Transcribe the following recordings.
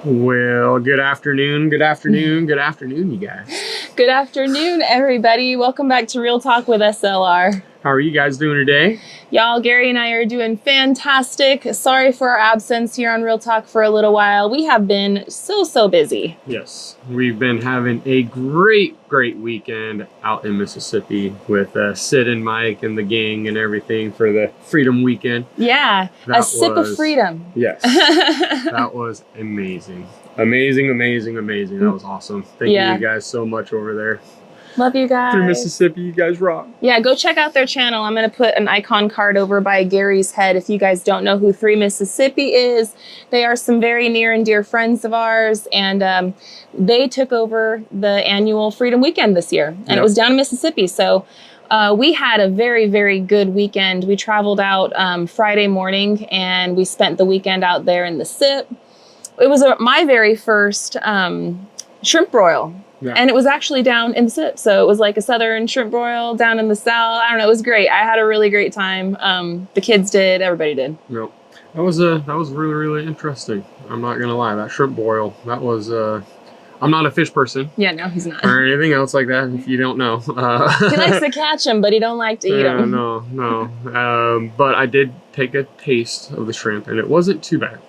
Well, good afternoon, good afternoon, good afternoon, you guys. Good afternoon, everybody. Welcome back to Real Talk with SLR. How are you guys doing today? Y'all, Gary and I are doing fantastic. Sorry for our absence here on Real Talk for a little while. We have been so busy. Yes, we've been having a great weekend out in Mississippi with Sid and Mike and the gang and everything for the Freedom Weekend. Yeah, a sip of freedom. Yes, that was amazing. Amazing. That was awesome. Thank you guys so much over there. Love you guys. Through Mississippi, you guys rock. Yeah, go check out their channel. I'm going to put an icon card over by Gary's head. If you guys don't know who 3 Mississippi is, they are some very near and dear friends of ours. And they took over the annual Freedom Weekend this year. And it was down in Mississippi. So we had a very good weekend. We traveled out Friday morning and we spent the weekend out there in the SIP. It was my very first shrimp broil. Yeah. And it was actually down in the SIP. So it was like a southern shrimp broil down in the south. I don't know. It was great. I had a really great time. The kids did. Everybody did. Yep. That was really interesting. I'm not going to lie. That shrimp broil, that was... I'm not a fish person. Yeah, no, he's not. Or anything else like that, if you don't know. He likes to catch them, but he don't like to eat them. No. But I did take a taste of the shrimp, and it wasn't too bad.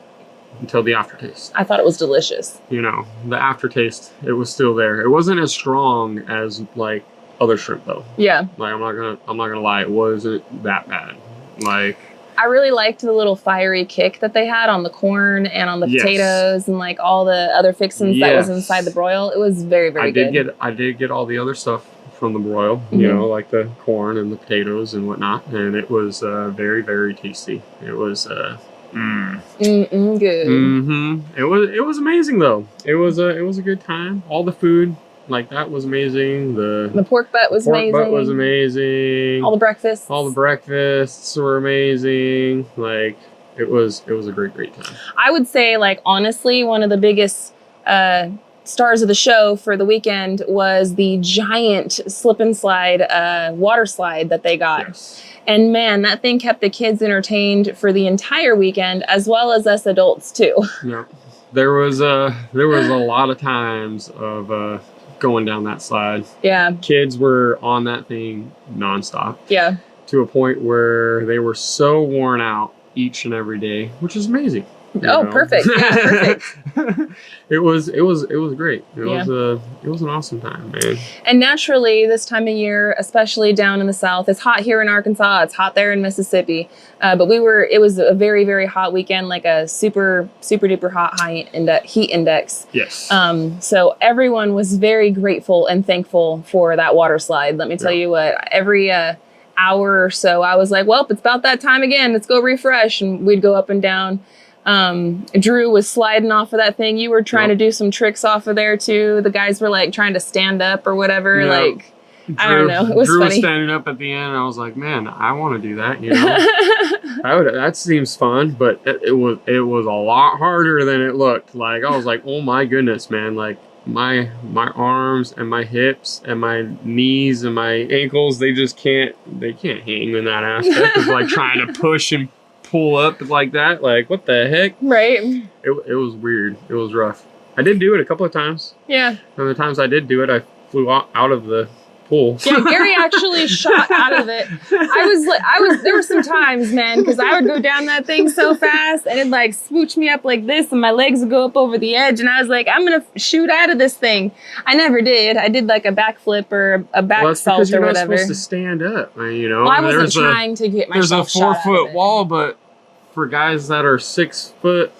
Until the aftertaste. I thought it was delicious. You know, the aftertaste, it was still there. It wasn't as strong as like other shrimp though. Yeah. Like I'm not gonna lie, it wasn't that bad. Like I really liked the little fiery kick that they had on the corn and on the potatoes and like all the other fixings that was inside the broil. It was very good. I did get all the other stuff from the broil, you know, like the corn and the potatoes and whatnot, and it was very tasty. It was good. It was amazing though. It was a good time. All the food like that was amazing. The pork butt was amazing. Pork butt was amazing. All the breakfasts. All the breakfasts were amazing. Like it was a great time. I would say, like, honestly, one of the biggest stars of the show for the weekend was the giant slip and slide water slide that they got. Yes. And man, that thing kept the kids entertained for the entire weekend, as well as us adults too. Yeah, there was a lot of times of going down that slide. Yeah, kids were on that thing nonstop. Yeah, to a point where they were so worn out each and every day, which is amazing. Oh, perfect. Yeah, perfect. It was great. It was an awesome time, man. And naturally, this time of year, especially down in the South, it's hot here in Arkansas. It's hot there in Mississippi. But it was a very hot weekend, like a super duper hot heat index. Yes. So everyone was very grateful and thankful for that water slide. Let me tell you what, every hour or so, I was like, well, it's about that time again. Let's go refresh. And we'd go up and down. Drew was sliding off of that thing. You were trying to do some tricks off of there too. The guys were like trying to stand up or whatever. Yeah. Like, I don't know. It was Drew funny. Was standing up at the end. And I was like, man, I want to do that. You know, that seems fun, but it was a lot harder than it looked. Like I was like, oh my goodness, man. Like my arms and my hips and my knees and my ankles, they can't hang in that aspect of like trying to push and pull up like that. Like what the heck? Right. It was weird. It was rough. I did do it a couple of times. Yeah. And the times I did do it, I flew out of the pool. Yeah, Gary actually shot out of it. There were some times, man, because I would go down that thing so fast and it'd like smooch me up like this and my legs would go up over the edge and I was like, I'm going to shoot out of this thing. I never did. I did like a backflip or a back salt or whatever. You're not supposed to stand up, you know. Well, I wasn't trying to get myself shot. There's a 4-foot wall, but for guys that are 6 foot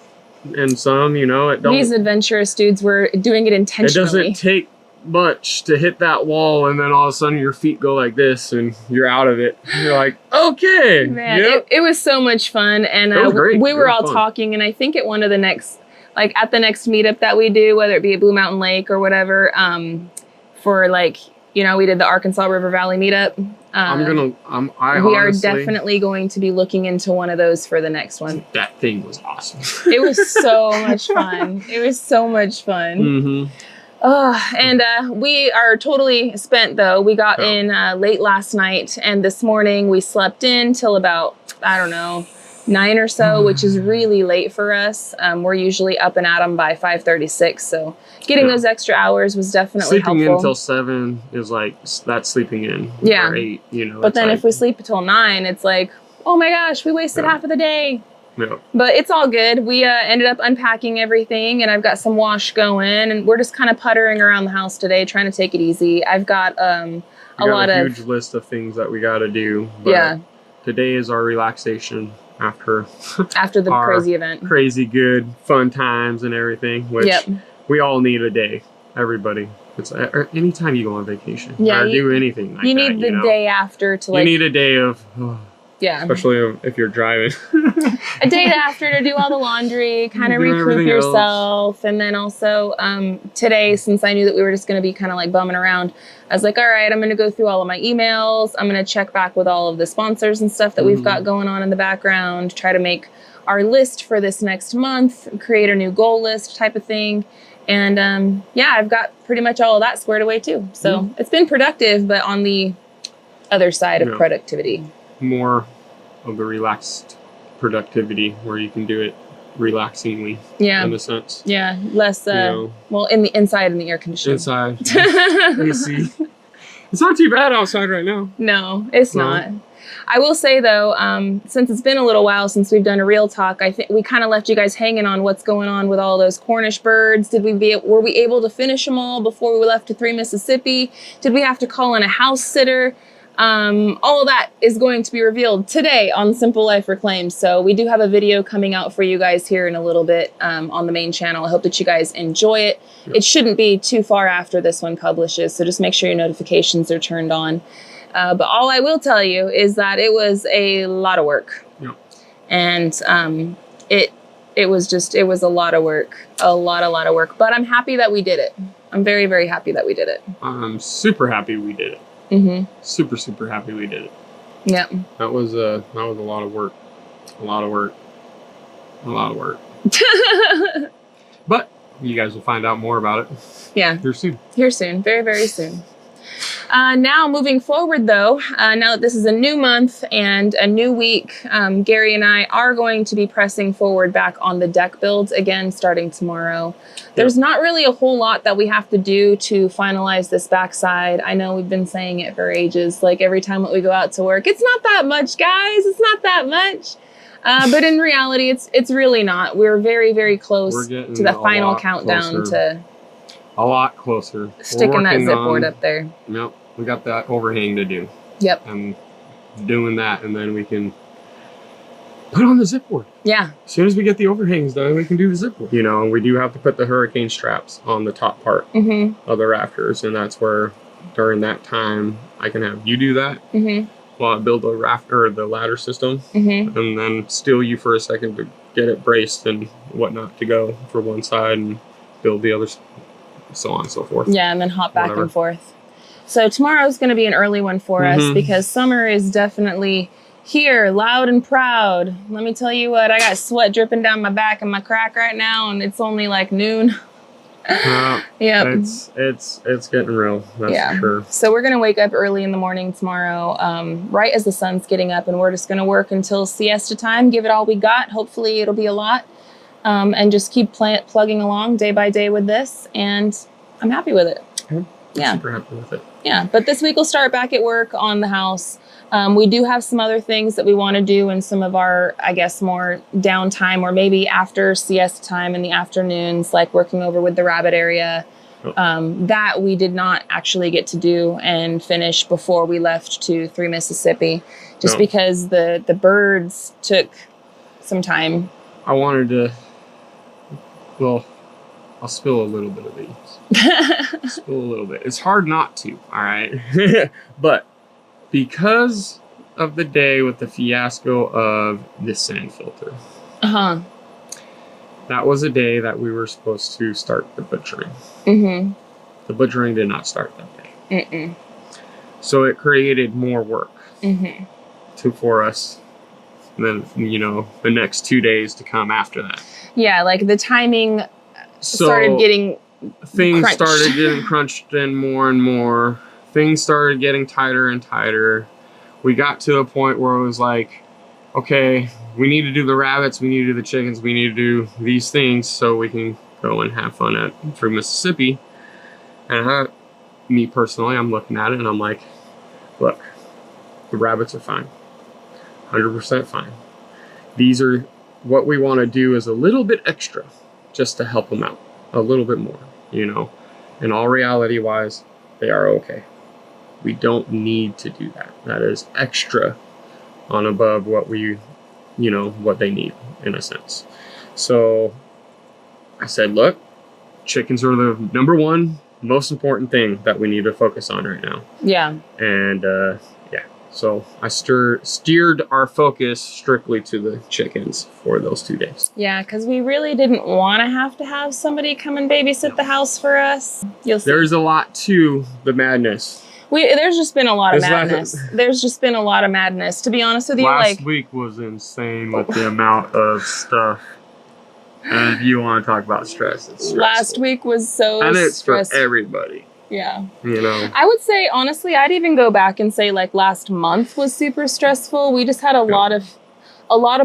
and some, you know, these adventurous dudes were doing it intentionally. It doesn't take much to hit that wall and then all of a sudden your feet go like this and you're out of it. You're like, okay. Man, it was so much fun. And we were all talking, and I think at one of the next, like at the next meetup that we do, whether it be at Blue Mountain Lake or whatever, for like, you know, we did the Arkansas River Valley meetup. We are definitely going to be looking into one of those for the next one. That thing was awesome. It was so much fun. It was so much fun. Mm-hmm. And we are totally spent though. We got in late last night, and this morning we slept in till about, I don't know, 9 or so, which is really late for us. We're usually up and at them by 5:36, so getting those extra hours was definitely sleeping helpful. in until 7 is like that's sleeping in. Yeah. Or 8, you know. But then like, if we sleep until 9, it's like, oh my gosh, we wasted half of the day. Yeah. But it's all good. We ended up unpacking everything, and I've got some wash going, and we're just kind of puttering around the house today, trying to take it easy. I've got a huge list of things that we got to do. But today is our relaxation after the crazy event. Crazy good fun times and everything, which we all need a day. Everybody. It's anytime you go on vacation or do anything like that. You need the day after to like. You need a day of. Especially if you're driving. A day after to do all the laundry, kind of recoup yourself. And then also today, since I knew that we were just going to be kind of like bumming around, I was like, all right, I'm going to go through all of my emails. I'm going to check back with all of the sponsors and stuff that we've got going on in the background, try to make our list for this next month, create a new goal list type of thing. And I've got pretty much all of that squared away too. So it's been productive, but on the other side of productivity. More of the relaxed productivity where you can do it relaxingly in a sense. Yeah, less well in the inside in the air conditioner. Inside. AC. It's not too bad outside right now. No, it's not. I will say though, since it's been a little while since we've done a real talk, I think we kind of left you guys hanging on what's going on with all those Cornish birds. Were we able to finish them all before we left to 3 Mississippi? Did we have to call in a house sitter? All of that is going to be revealed today on Simple Life Reclaimed. So we do have a video coming out for you guys here in a little bit on the main channel. I hope that you guys enjoy it. Yep. It shouldn't be too far after this one publishes, so just make sure your notifications are turned on. But all I will tell you is that it was a lot of work. Yep. And it was a lot of work, a lot of work. But I'm happy that we did it. I'm very, very happy that we did it. I'm super happy we did it. Super, super happy we did it. Yep. That was a lot of work. A lot of work. But you guys will find out more about it. Yeah. Here soon. Very, very soon. Now moving forward though, now that this is a new month and a new week, Gary and I are going to be pressing forward back on the deck builds again starting tomorrow. There's not really a whole lot that we have to do to finalize this backside. I know we've been saying it for ages, like every time that we go out to work, it's not that much, guys, it's not that much. But in reality, it's really not. We're very, very close to the final countdown to a lot closer. Sticking that zip board up there. Yep. We got that overhang to do. Yep. And doing that, and then we can put on the zip board. Yeah. As soon as we get the overhangs done, we can do the zip board. You know, we do have to put the hurricane straps on the top part of the rafters, and that's where during that time I can have you do that while I build the rafter or the ladder system, and then steal you for a second to get it braced and whatnot to go for one side and build the other, so on and so forth. Yeah, and then hop back and forth. So tomorrow's going to be an early one for us because summer is definitely here, loud and proud. Let me tell you what, I got sweat dripping down my back and my crack right now, and it's only like noon. Yeah, it's getting real. That's for sure. So we're gonna wake up early in the morning tomorrow, right as the sun's getting up, and we're just gonna work until siesta time. Give it all we got. Hopefully, it'll be a lot, and just keep plugging along day by day with this. And I'm happy with it. I'm super happy with it. Yeah, but this week we'll start back at work on the house. We do have some other things that we want to do in some of our, I guess, more downtime, or maybe after siesta time in the afternoons, like working over with the rabbit area. That we did not actually get to do and finish before we left to 3 Mississippi, just because the birds took some time. I wanted to, well, I'll spill a little bit of these. Spill a little bit. It's hard not to, all right? But because of the day with the fiasco of the sand filter. That was a day that we were supposed to start the butchering. The butchering did not start that day. So it created more work for us. And then, you know, the next 2 days to come after that. Yeah, like the timing started getting things crunched. Started getting crunched in more and more. Things started getting tighter and tighter. We got to a point where it was like, okay, we need to do the rabbits, we need to do the chickens, we need to do these things so we can go and have fun through Mississippi. And me personally, I'm looking at it and I'm like, look, the rabbits are fine. 100% fine. These are what we want to do is a little bit extra just to help them out a little bit more, you know. In all reality wise, they are okay. We don't need to do that. That is extra on above what we, you know, what they need in a sense. So I said, look, chickens are the number one most important thing that we need to focus on right now. Yeah. And yeah, so I steered our focus strictly to the chickens for those 2 days. Yeah, because we really didn't want to have somebody come and babysit the house for us. You'll see. There's a lot to the madness. There's just been a lot of madness. There's just been a lot of madness. To be honest with you, last week was insane with the amount of stuff. And if you want to talk about stress, it's stressful. Last week was so and it's stressful. For everybody. Yeah. You know. I would say, honestly, I'd even go back and say like last month was super stressful. We just had a lot of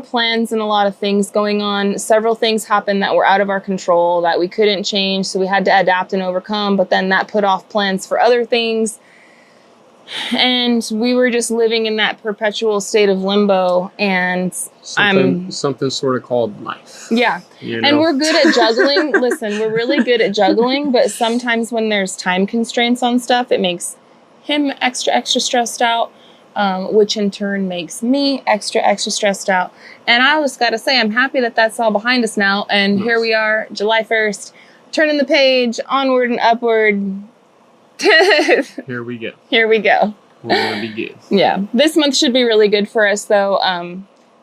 plans and a lot of things going on. Several things happened that were out of our control that we couldn't change. So we had to adapt and overcome. But then that put off plans for other things. And we were just living in that perpetual state of limbo, and something sort of called life. Yeah. You know? And we're good at juggling. Listen, we're really good at juggling, but sometimes when there's time constraints on stuff, it makes him extra stressed out, which in turn makes me extra stressed out. And I just got to say, I'm happy that that's all behind us now. And Here we are, July 1st, turning the page, onward and upward. Here we go. Here we go. We're gonna be good. Yeah, this month should be really good for us, though.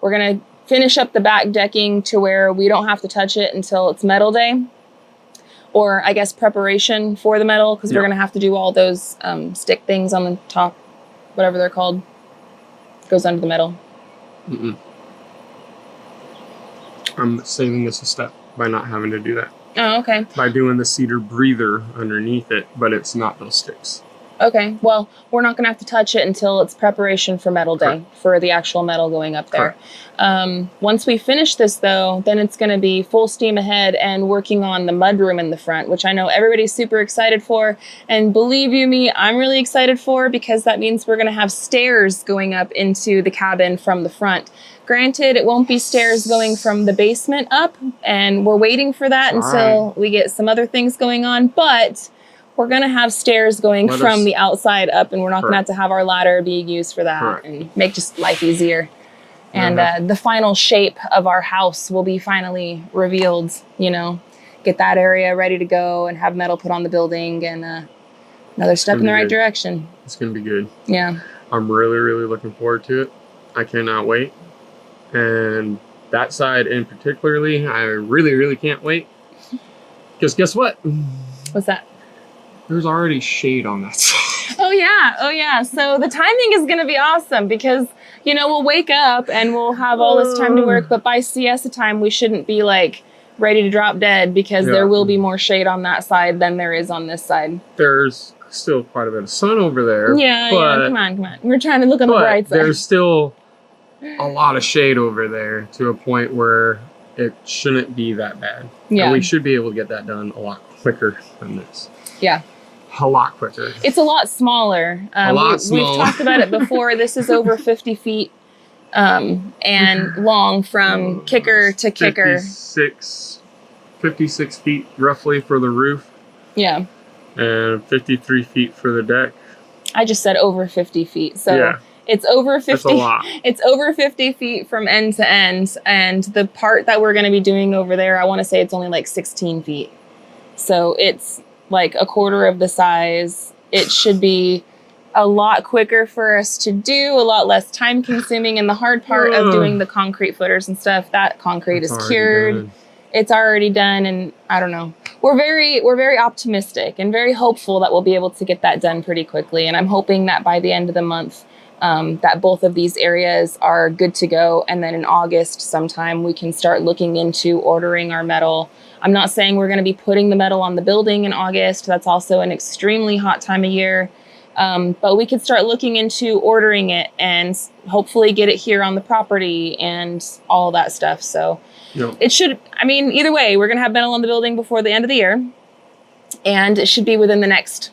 We're gonna finish up the back decking to where we don't have to touch it until it's metal day, or I guess preparation for the metal, because we're gonna have to do all those stick things on the top, whatever they're called, goes under the metal. I'm saving this a step by not having to do that. Oh, okay. By doing the cedar breather underneath it, but it's not those sticks. Okay. Well, we're not going to have to touch it until it's preparation for metal day. Correct. For the actual metal going up there. Once we finish this, though, then it's going to be full steam ahead and working on the mudroom in the front, which I know everybody's super excited for. And believe you me, I'm really excited for, because that means we're going to have stairs going up into the cabin from the front. Granted, it won't be stairs going from the basement up, and we're waiting for that until we get some other things going on, but we're going to have stairs going from the outside up, and we're not going to have our ladder being used for that and make just life easier. And the final shape of our house will be finally revealed, you know, get that area ready to go and have metal put on the building, and another step in the right direction. It's going to be good. Yeah. I'm really, really looking forward to it. I cannot wait. And that side in particularly, I really, really can't wait. Because guess what? What's that? There's already shade on that side. Oh, yeah. So the timing is going to be awesome because, you know, we'll wake up and we'll have all this time to work. But by siesta time, we shouldn't be like ready to drop dead, because there will be more shade on that side than there is on this side. There's still quite a bit of sun over there. Yeah, come on. We're trying to look on the bright side. There's still a lot of shade over there to a point where it shouldn't be that bad. Yeah. And we should be able to get that done a lot quicker than this. Yeah. A lot quicker. It's a lot smaller. We've talked about it before. This is over 50 feet and long from kicker to kicker. 56 feet roughly for the roof. Yeah. And 53 feet for the deck. I just said over 50 feet. So yeah. It's over 50. That's a lot. It's over 50 feet from end to end. And the part that we're going to be doing over there, I want to say it's only like 16 feet. So it's like a quarter of the size. It should be a lot quicker for us to do, a lot less time consuming. And the hard part of doing the concrete footers and stuff, that concrete is cured. Done. It's already done. And I don't know. We're very optimistic and very hopeful that we'll be able to get that done pretty quickly. And I'm hoping that by the end of the month, that both of these areas are good to go. And then in August sometime, we can start looking into ordering our metal. I'm not saying we're going to be putting the metal on the building in August. That's also an extremely hot time of year. But we could start looking into ordering it and hopefully get it here on the property and all that stuff. So it should, I mean, either way, we're going to have metal on the building before the end of the year, and it should be within the next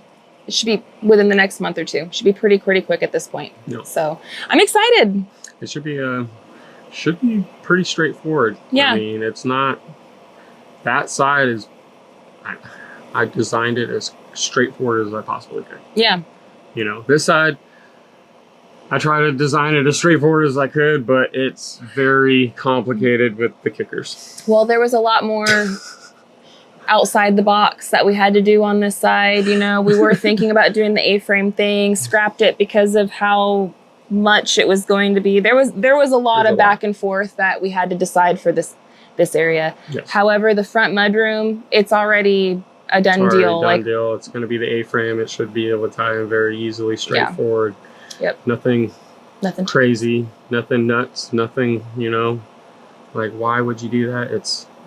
month or two. It should be pretty quick at this point. So I'm excited. It should be pretty straightforward. Yeah. I mean, it's not, that side is, I designed it as straightforward as I possibly could. Yeah. You know, this side, I try to design it as straightforward as I could, but it's very complicated with the kickers. Well, there was a lot more outside the box that we had to do on this side. You know, we were thinking about doing the A-frame thing, scrapped it because of how much it was going to be. There was a lot of back and forth that we had to decide for this area. Yes. However, the front mudroom, it's already a done deal. Deal. It's going to be the A-frame. It should be able to tie in very easily, straightforward. Yeah. Yep. Nothing crazy, nothing nuts, nothing, you know, like, why would you do that?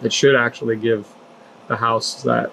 It should actually give the house that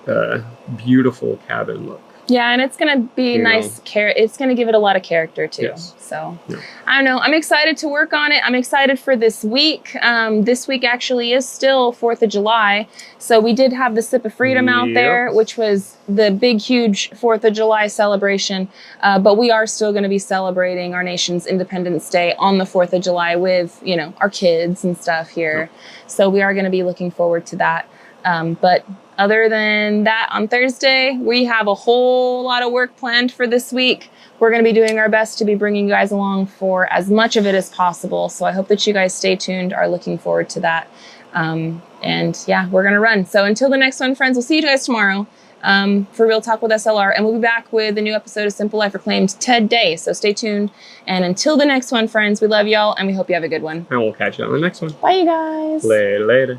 beautiful cabin look. Yeah, and it's going to be nice. It's going to give it a lot of character too. Yes. So I don't know. I'm excited to work on it. I'm excited for this week. This week actually is still 4th of July. So we did have the Sip of Freedom out there, which was the big, huge 4th of July celebration. But we are still going to be celebrating our nation's Independence Day on the 4th of July with, you know, our kids and stuff here. So we are going to be looking forward to that. But other than that, on Thursday, we have a whole lot of work planned for this week. We're going to be doing our best to be bringing you guys along for as much of it as possible. So I hope that you guys stay tuned, are looking forward to that. And yeah, we're going to run. So until the next one, friends, we'll see you guys tomorrow for Real Talk with SLR. And we'll be back with a new episode of Simple Life Reclaimed today. So stay tuned. And until the next one, friends, we love y'all and we hope you have a good one. And we'll catch you on the next one. Bye, you guys. Later.